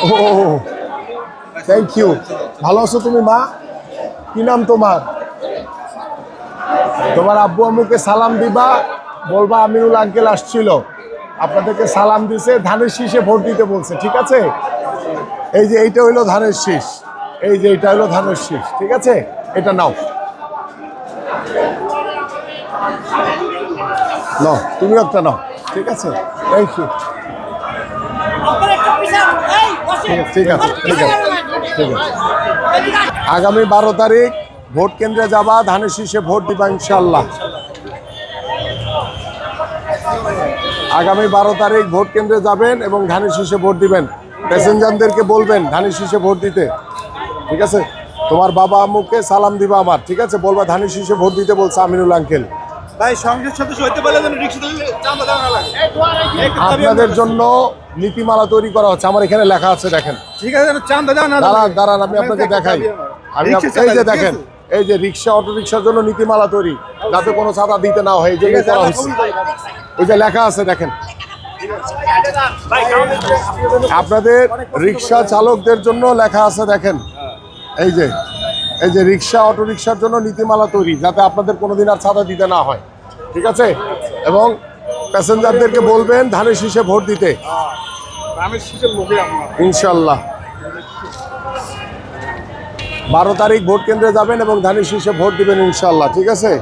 O thank you. ভালো আছো তুমি মা? কি নাম তোমার? তোমার আব্বু আম্মুকে সালাম দিবা, বলবা আমিনুল আঙ্কেল আসছিল, আপনাদেরকে সালাম দিছে, ধানের শীষে ভোট দিতে বলছে, ঠিক আছে? এই যে এইটা হইলো ধানের শীষ, এই যে এটা হইলো ধানের শীষ, ঠিক আছে? এটা নাও, নাও তুমি একটা নাও, ঠিক আছে? Thank you. ঠিক আছে ঠিক আছে ঠিক আছে। আগামী 12 তারিখ ভোট কেন্দ্রে যাবা, ধানের শীষে ভোট দিবা ইনশাল্লাহ। আগামী 12 তারিখ ভোট কেন্দ্রে যাবেন এবং ধানের শীষে ভোট দিবেন। প্যাসেঞ্জারদেরকে বলবেন ধানের শীষে ভোট দিতে, ঠিক আছে? তোমার বাবা আম্মুকে সালাম দিবা আমার, ঠিক আছে? বলবা ধানের শীষে ভোট দিতে বলছে আমিনুল আঙ্কেল। ভাই সংসদ সদস্য হইতে পারলে যেন রিকশা চাঁদা দেওয়া না লাগে। আপনাদের জন্য নীতিমালা তৈরি করা হচ্ছে, আমার এখানে লেখা আছে দেখেন। ঠিক আছে, যেন চাঁদা দেওয়া না লাগে। দাঁড়ান দাঁড়ান, আমি আপনাকে দেখাই। আমি এই যে দেখেন, এই যে রিক্সা অটো রিক্সার জন্য নীতিমালা তৈরি, যাতে কোনো চাঁদা দিতে না হয়, এই জন্য করা হচ্ছে। ওই যে লেখা আছে দেখেন, আপনাদের রিক্সা চালকদের জন্য লেখা আছে দেখেন, এই যে এই যে রিক্সা অটো রিক্সার জন্য নীতিমালা তৈরি, যাতে আপনাদের কোনোদিন আর চাঁদা দিতে না হয়, ঠিক আছে? এবং প্যাসেঞ্জারদেরকে বলবেন ধানের শীষে ভোট দিতে ইনশাল্লাহ। 12 তারিখ ভোট কেন্দ্রে যাবেন এবং ধানের শীষে ভোট দিবেন ইনশাল্লাহ, ঠিক আছে?